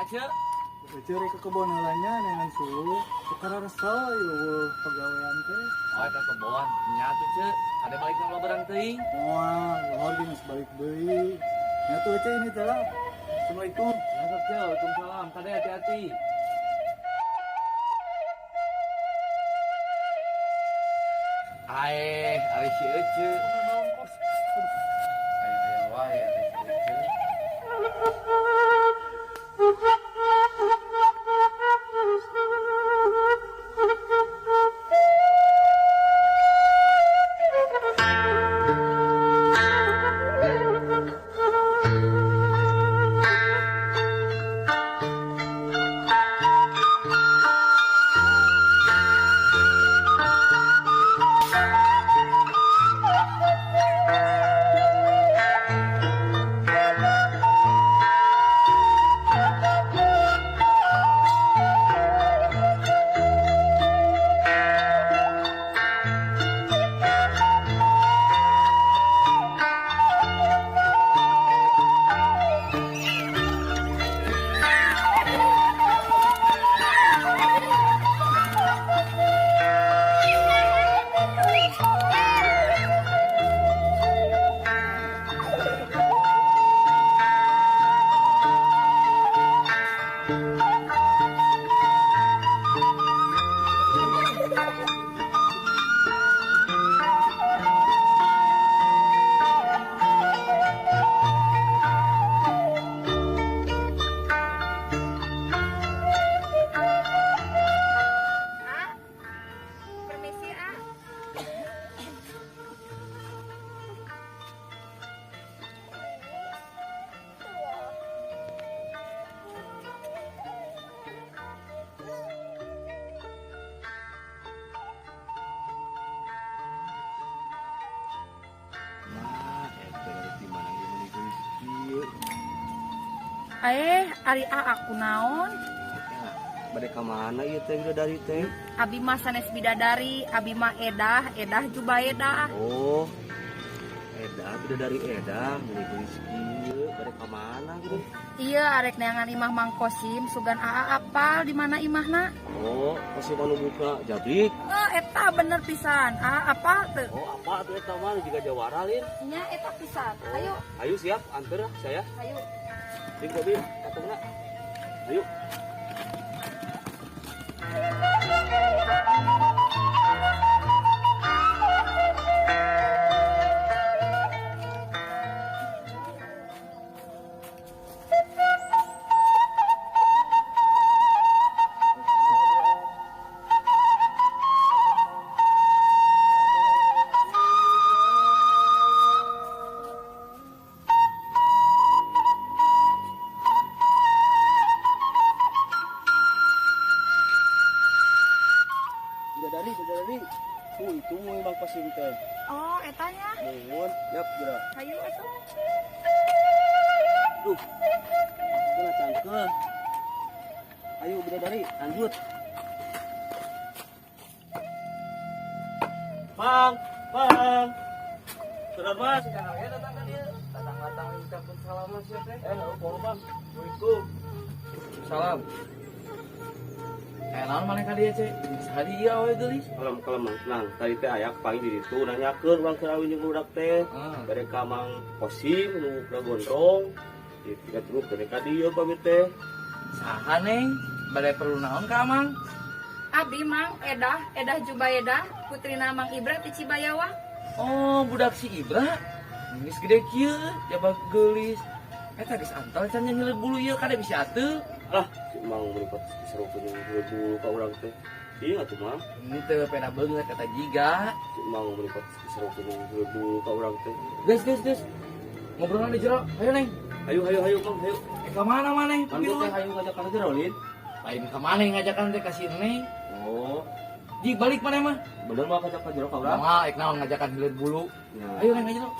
Cek. Cari ke kebun heulanya dengan suhu tukar resel eueuh pegawaian teh. Oh, eta kebon. Nya tuh Cek. Ada balik nang loberang teuing. Moal lohor geus balik deui. Nya tuh Cek ini teh lah. Assalamualaikum. Masuk Cek. Waalaikumsalam. Tadi hati-hati. Ari si Ece. Ayo wae ari si Ece. Permisi, ah. Nah, eta dari mana ieu meuli geus kieu. Ari aku naon? Bade ka mana ieu teh dari teh? Abi mah sanes bidadari, abi mah edah jubaedah. Oh. Dari Edah meuli geus kieu. Bade ka mana gitu? Iya, arek neangan imah Mang Kosim, sugan aa apal di mana imahna? Oh, masih anu buka jabrik. Eta bener pisan. Aa apal teu? Oh, apa atuh eta mah juga jawara lin. Nya eta pisan. Ayo, Ayo siap, anter saya. ayo. Ding mobil, katungna. Ayo. Bidadari. Itu mau Bang Pasim teh. Oh, etanya. Nuhun, yap geura. Ayo atuh. Duh. Geura cangkeul. Ayo Bidadari, lanjut. Bang. Saudara Mas, sekarang ya datang kan dia. Datang ucapkan salam Mas ya teh. Nuhun Bang. Assalamualaikum. Salam. Naon maneh ka dieu, Cek? Sadi ieu we geulis. Kalem Mang tenang. Tadi teh aya pagi di ditu nanyakeun Bang Kerawi jeung budak teh. Bade ka Mang Kosim nu da gondrong. Di terus bade ka dieu pamit teh. Saha Neng? Bade perlu naon ka Mang? Abi Mang edah jubaedah, putrina Mang Ibra ti Cibayawah. Oh, budak si Ibra. Geus gede kieu, jaba geulis. Eta geus antal can nyeleuh bulu ieu kada bisa atuh. Ah, si Mang melipat diserokeun jeung bulu ka urang teh. Ieu atuh Mang. Ini teu pena beungeut kata jiga. Si Mang melipat diserokeun jeung bulu ka urang teh. Geus. Ngobrol di jero. Ayo Neng. Ayo Mang, ayo. Ka mana maneh? Mantu teh hayu ngajak ka jero lin. Lain ka maneh ngajakan teh ka si Neng. Oh, Di balik maneh mah. bener mah ngajak ka jero ka urang. Mah ek naon ngajakan hilir bulu. Ya. Ayo Neng aja lo.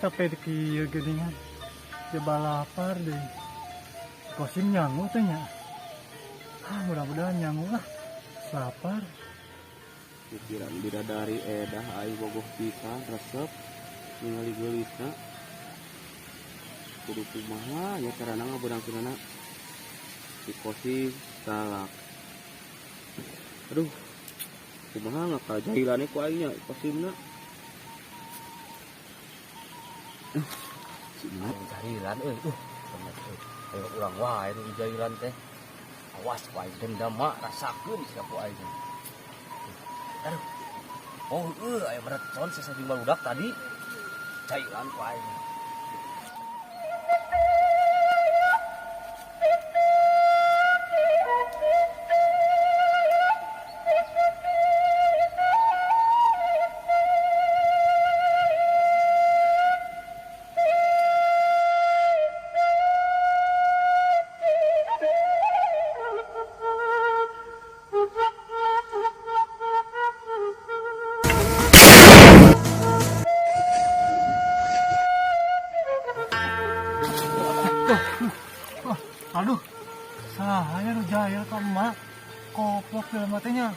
Sampai kieu geuningan. Coba lapar deh. Kosim nyangu teh nya. Mudah-mudahan nyangu lah. Lapar. Pikiran bidadari edah aing bogoh pisan resep ningali geulisna. Kudu kumaha ya carana ngabeurangkeunana. Si Kosim salak. Aduh. Kumaha ngakajahilane ku aing nya Kosimna. Cina jahilan ayo urang wae nu jahilan teh. Awas wae dendam mak rasakeun sia ku aing. Aduh. Oh, aya merecon sesajing barudak tadi. Jahilan ku aing. Aduh, saya nu jahil ka emak. Koplok dalam matanya.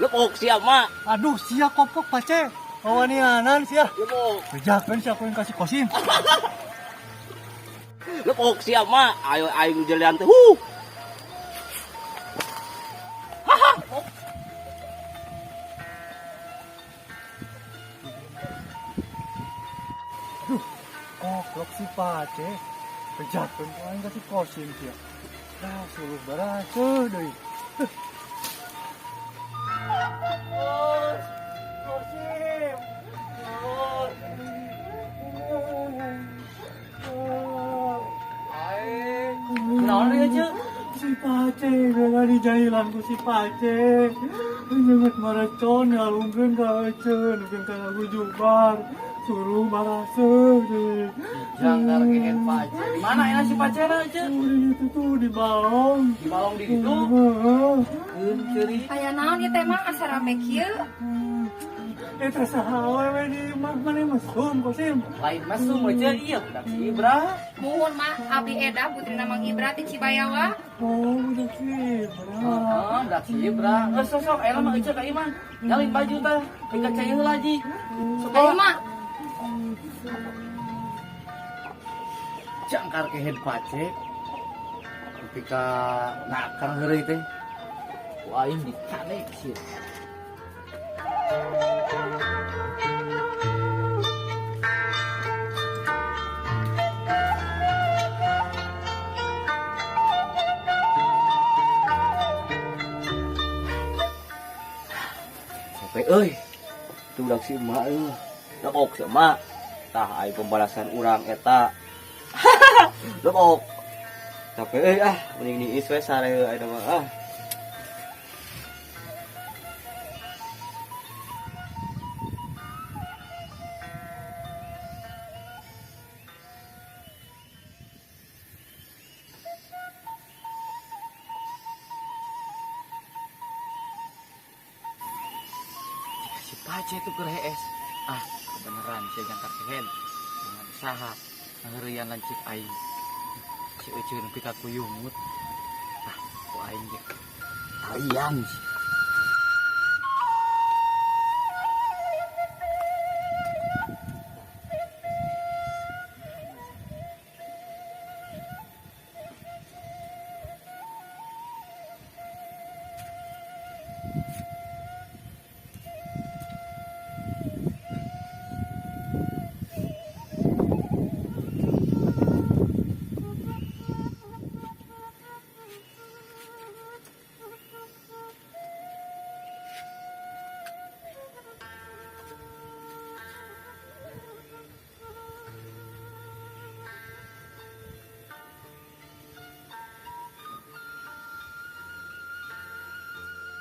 Lepok sia mak. Aduh, sia koplok pace. Awanianan sia. Lepok. Bejakeun sia aku yang kasih Kosim. Lepok sia mak. Ayo aing jalan teh. Koplok si pace. Bejakeun ku aing kasih Kosim sia. Dah suruh barace deui. Kosim. Naon deui ce? Si pace bela di jahilan ku si pace. Nyemet marecon ngalungkeun ka eceun, nungkeun ka lagu jubar. Suruh barase deh. Jangkar kehen pace. Di mana enak si pace na ce? Itu tuh di balong. Di balong di ditu. Ceuri. Aya naon ieu teh mang asa rame kieu? Eta saha we di mana mesum Kosim. Lain masuk we ce ieu budak si Ibra. Muhun mah abdi Eda putrina Mang Ibra ti Cibayawa. Oh, udah sih. Budak si Ibra. Sok aya mah ece ka iman. Nyalin baju tah. Tinggal cai heula ji. Ayo mah Jangkar kehen pace. Ketika nakang heureuy teh. Ku aing dikane sieun. Sampai euy. Tu budak si emak euy. Lepok si emak. Tah aya pembalasan urang eta. Lepok. Sampai euy mending diis we sare aya mah Si pace itu kerees. Kebeneran si jangkar kehen. Dengan saha ngerian lancik aing. Si euceun pika kuyumut. Ku aing ge talian sih.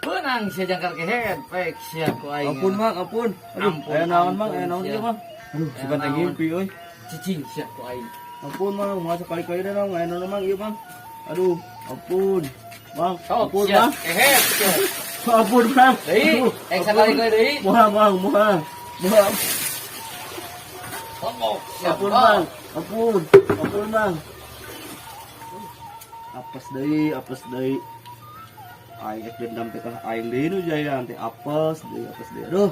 Benang sia jangkar kehen, pek sia ku aing. Ampun mang, ampun. Aduh, aya naon mang, aya naon ieu mang. Aduh, sugan teh ngimpi euy. Cicing sia ku aing. Ampun mang, masa kali-kali deh mang, aya naon mang ieu mang. Aduh, ampun. Mang, ampun sia mang. kehet. Ampun mang. Deui, sakali deui. Moha mang, moha. Bang. Ampun bang, ampun bang. Apes deui. Aing dendam teh aing deui nu jaya teh apes deui. Aduh.